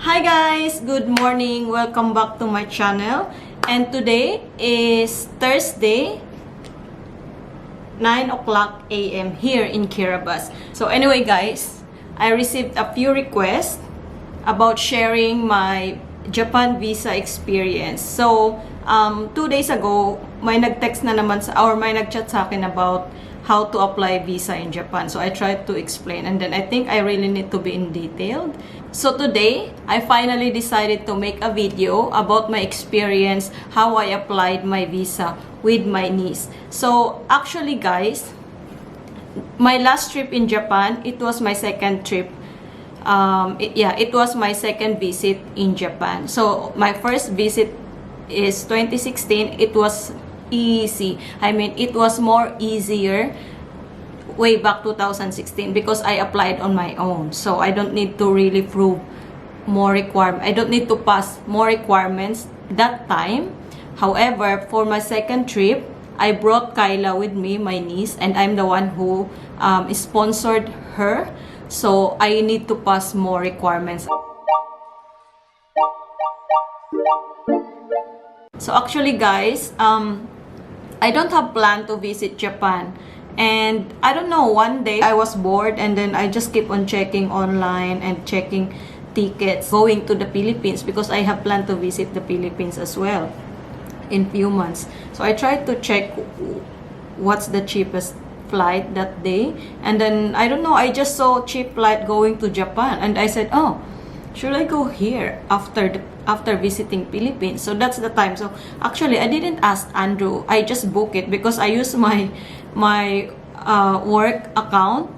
Hi guys! Good morning! Welcome back to my channel. And today is Thursday, 9 o'clock a.m. here in Kiribati. So anyway guys, I received a few requests about sharing my Japan visa experience. So 2 days ago, may nag-text na naman or may nag-chat sa akin about how to apply visa in Japan. So I tried to explain, and then I think I really need to be in detailed. So today, I finally decided to make a video about my experience, how I applied my visa with my niece. So actually guys, my last trip in Japan, it was my second trip. It was my second visit in Japan. So my first visit is 2016. It was easy. I mean, it was more easier way back 2016 because I applied on my own. So I don't need to really prove more requirements. I don't need to pass more requirements that time. However, for my second trip, I brought Kyla with me, my niece, and I'm the one who sponsored her. So I need to pass more requirements. So actually guys, I don't have plan to visit Japan. And I don't know, one day I was bored and then I just keep on checking online and checking tickets going to the Philippines because I have planned to visit the Philippines as well in few months. So I tried to check what's the cheapest flight that day, and then I don't know, I just saw cheap flight going to Japan, and I said, oh, should I go here after visiting Philippines? So that's the time. So actually I didn't ask Andrew, I just booked it because I use my work account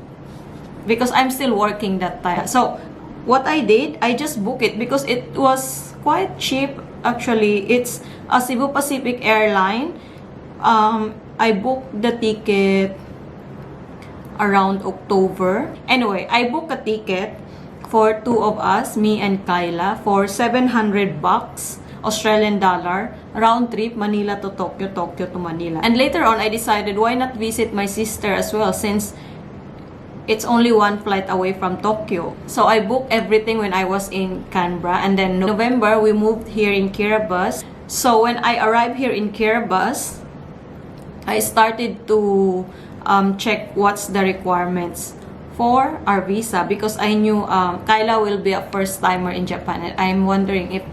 because I'm still working that time. So what I did, I just booked it because it was quite cheap. Actually, it's a Cebu Pacific airline. I booked the ticket around October. Anyway, I booked a ticket for two of us, me and Kyla, for 700 bucks Australian dollar, round trip, Manila to Tokyo, Tokyo to Manila. And later on, I decided why not visit my sister as well, since it's only one flight away from Tokyo. So I booked everything when I was in Canberra, and then November we moved here in Kiribati. So when I arrived here in Kiribati, I started to check what's the requirements for our visa because I knew Kyla will be a first timer in Japan, and I'm wondering if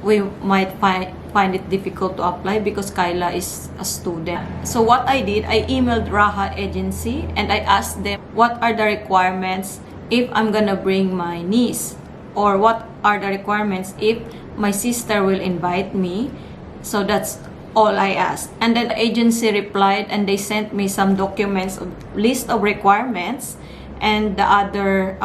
we might find it difficult to apply because Kyla is a student. So what I did, I emailed Raha agency and I asked them what are the requirements if I'm gonna bring my niece, or what are the requirements if my sister will invite me. So that's all I asked, and then the agency replied and they sent me some documents, list of requirements and the other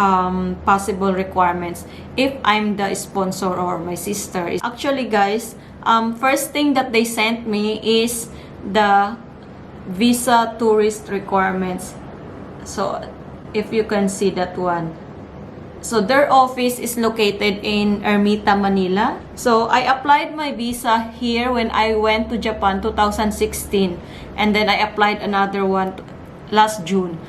possible requirements if I'm the sponsor or my sister. Actually guys, first thing that they sent me is the visa tourist requirements. So if you can see that one, so their office is located in Ermita, Manila. So I applied my visa here when I went to Japan 2016, and then I applied another one last June.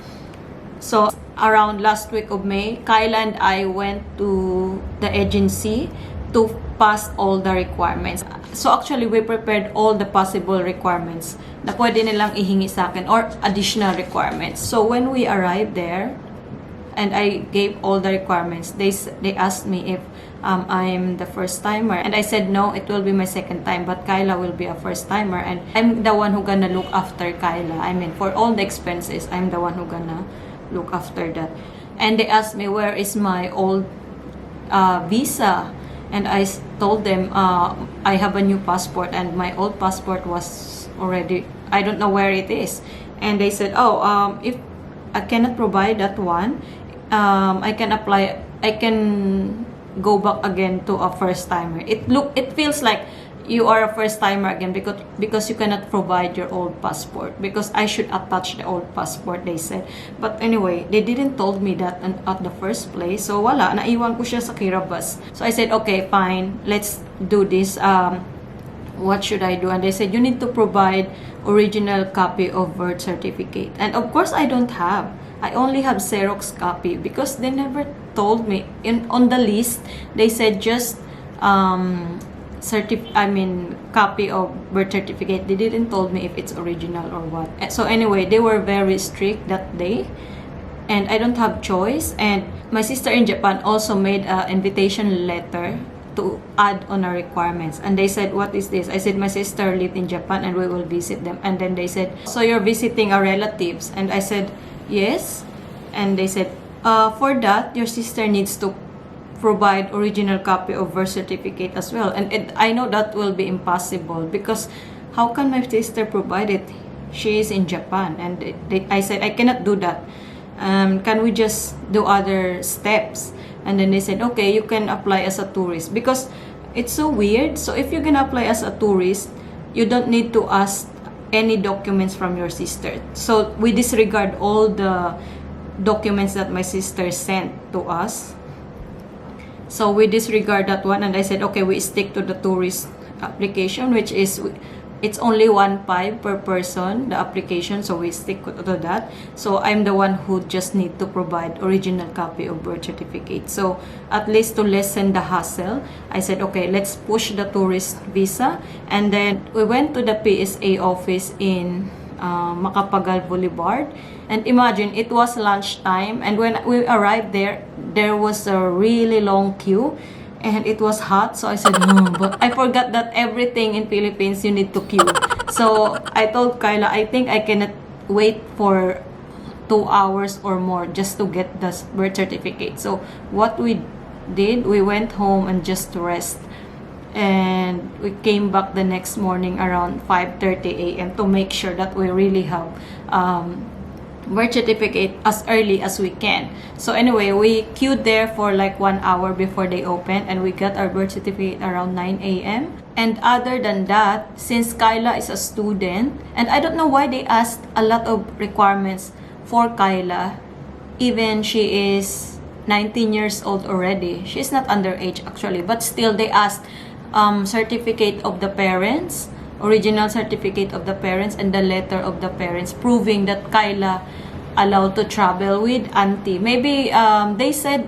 So around last week of May, Kyla and I went to the agency to pass all the requirements. So actually, we prepared all the possible requirements na pwede nilang ihingi sa akin, or additional requirements. So when we arrived there, and I gave all the requirements, they asked me if I'm the first timer, and I said no, it will be my second time, but Kyla will be a first timer, and I'm the one who gonna look after Kyla. I mean, for all the expenses, I'm the one who gonna look after that. And they asked me where is my old visa, and I told them I have a new passport and my old passport was already, I don't know where it is. And they said, oh, if I cannot provide that one, I can apply, I can go back again to a first timer. It feels like you are a first timer again because you cannot provide your old passport, because I should attach the old passport, they said. But anyway, they didn't told me that at the first place. So wala, naiwan ko siya sa Kiribati. So I said, okay, fine, let's do this. What should I do? And they said, you need to provide original copy of birth certificate. And of course I don't have. I only have Xerox copy because they never told me on the list, they said just copy of birth certificate. They didn't told me if it's original or what. So anyway, they were very strict that day, and I don't have choice. And my sister in Japan also made an invitation letter to add on our requirements, and they said, what is this? I said, my sister lived in Japan and we will visit them. And then they said, so you're visiting our relatives? And I said, yes. And they said, for that your sister needs to provide original copy of birth certificate as well. And I know that will be impossible, because how can my sister provide it? She is in Japan. And I said, I cannot do that. Can we just do other steps? And then they said, okay, you can apply as a tourist, because it's so weird. So if you can apply as a tourist, you don't need to ask any documents from your sister. So we disregard all the documents that my sister sent to us. So we disregard that one, and I said, okay, we stick to the tourist application, which is, it's only 1.5 per person, the application, so we stick to that. So I'm the one who just need to provide original copy of birth certificate. So at least to lessen the hassle, I said, okay, let's push the tourist visa. And then we went to the PSA office in Macapagal Boulevard. And imagine, it was lunchtime, and when we arrived there, there was a really long queue. And it was hot, so I said, but I forgot that everything in Philippines you need to queue. So I told Kyla, I think I cannot wait for 2 hours or more just to get the birth certificate. So what we did, we went home and just rest. And we came back the next morning around 5:30 a.m. to make sure that we really have birth certificate as early as we can. So anyway, we queued there for like 1 hour before they opened, and we got our birth certificate around 9 a.m. And other than that, since Kyla is a student, and I don't know why they asked a lot of requirements for Kyla, even she is 19 years old already. She's not underage actually, but still they asked certificate of the parents, original certificate of the parents, and the letter of the parents proving that Kyla allowed to travel with auntie. Maybe they said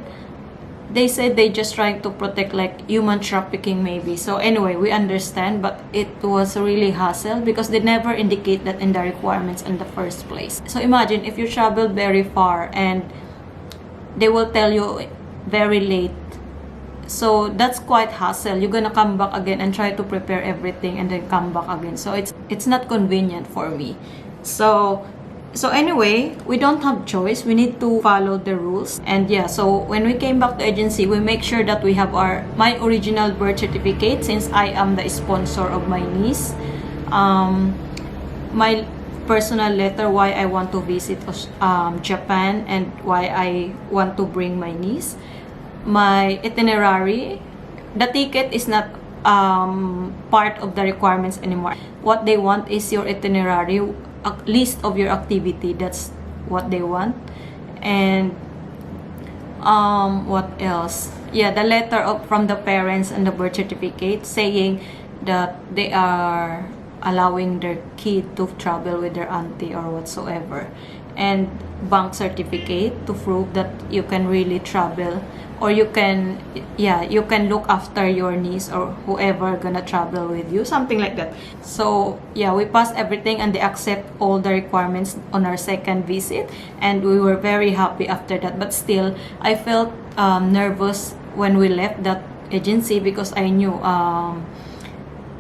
they just trying to protect like human trafficking maybe. So anyway, we understand, but it was really hassle because they never indicate that in the requirements in the first place. So imagine if you travel very far and they will tell you very late. So that's quite hassle. You're gonna come back again and try to prepare everything and then come back again. So it's not convenient for me. So anyway, we don't have choice. We need to follow the rules. And yeah, so when we came back to agency, we make sure that we have my original birth certificate, since I am the sponsor of my niece. My personal letter why I want to visit Japan and why I want to bring my niece. My itinerary, the ticket is not part of the requirements anymore. What they want is your itinerary, a list of your activity. That's what they want. And what else? Yeah, the letter from the parents and the birth certificate saying that they are allowing their kid to travel with their auntie or whatsoever. And bank certificate to prove that you can really travel, or you can look after your niece or whoever gonna travel with you, something like that. So yeah, we passed everything and they accept all the requirements on our second visit, and we were very happy after that. But still, I felt nervous when we left that agency because I knew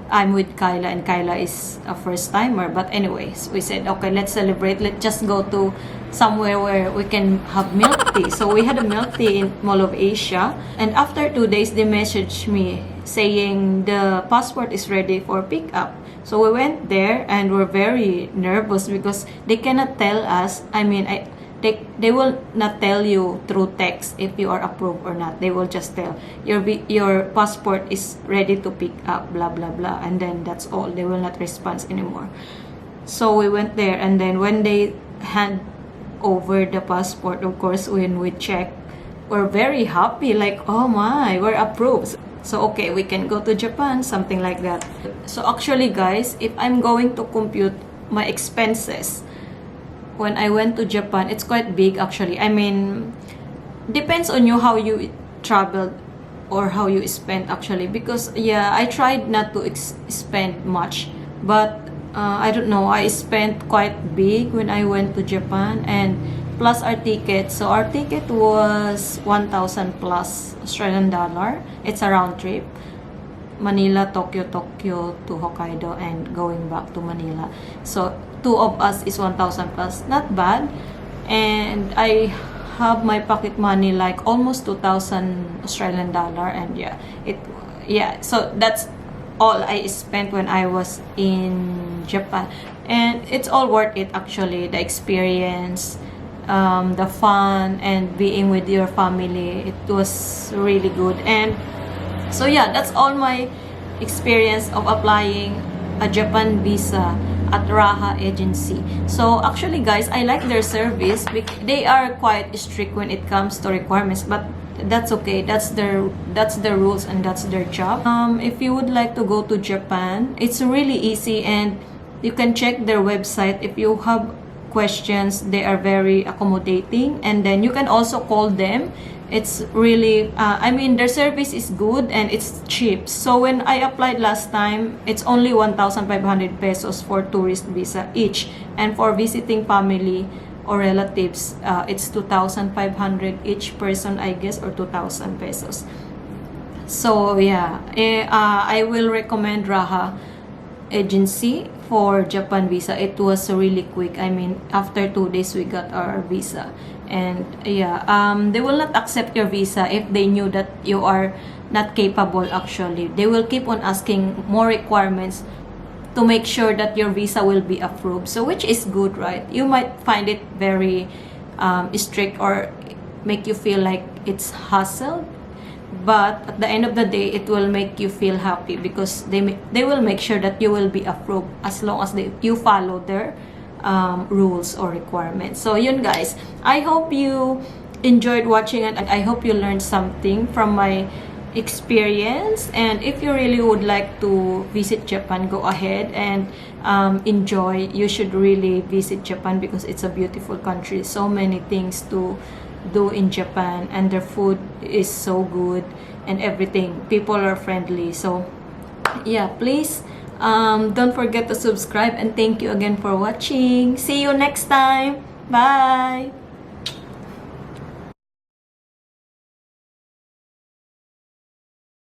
I'm with Kyla and Kyla is a first timer. But anyways, we said, okay, let's celebrate. Let's just go to somewhere where we can have milk tea. So we had a milk tea in Mall of Asia. And after 2 days, they messaged me saying the passport is ready for pickup. So we went there and we're very nervous because they cannot tell us. They will not tell you through text if you are approved or not. They will just tell your passport is ready to pick up, blah blah blah, and then that's all. They will not respond anymore. So we went there, and then when they hand over the passport, of course, when we check, we're very happy, like, oh my, we're approved. So okay, we can go to Japan, something like that. So actually guys, if I'm going to compute my expenses when I went to Japan, it's quite big actually. I mean, depends on you how you traveled or how you spend actually, because yeah, I tried not to spend much, but I don't know, I spent quite big when I went to Japan, and plus our ticket. So our ticket was 1,000 plus Australian dollar. It's a round trip. Manila, Tokyo, Tokyo to Hokkaido, and going back to Manila. So two of us is 1,000 plus. Not bad. And I have my pocket money like almost 2,000 Australian dollar, and yeah, so that's all I spent when I was in Japan, and it's all worth it actually. The experience, the fun, and being with your family, it was really good. And so yeah, that's all my experience of applying a Japan visa at Raha agency. So actually guys, I like their service. They are quite strict when it comes to requirements, but that's okay. That's their rules, and that's their job. If you would like to go to Japan, it's really easy, and you can check their website. If you have questions, they are very accommodating, and then you can also call them. It's really I mean, their service is good and it's cheap. So when I applied last time, it's only 1,500 pesos for tourist visa each, and for visiting family or relatives, it's 2,500 each person, I guess, or 2,000 pesos. So yeah, I will recommend Raha agency for Japan visa. It was really quick. I mean, after 2 days we got our visa. And yeah, they will not accept your visa if they knew that you are not capable actually. They will keep on asking more requirements to make sure that your visa will be approved. So which is good, right? You might find it very strict or make you feel like it's hassle, but at the end of the day, it will make you feel happy because they will make sure that you will be approved as long as you follow their rules or requirements. So yun guys, I hope you enjoyed watching, and I hope you learned something from my experience. And if you really would like to visit Japan, go ahead and enjoy. You should really visit Japan because it's a beautiful country. So many things to do in Japan, and their food is so good, and everything. People are friendly. So yeah, please don't forget to subscribe, and thank you again for watching. See you next time. Bye.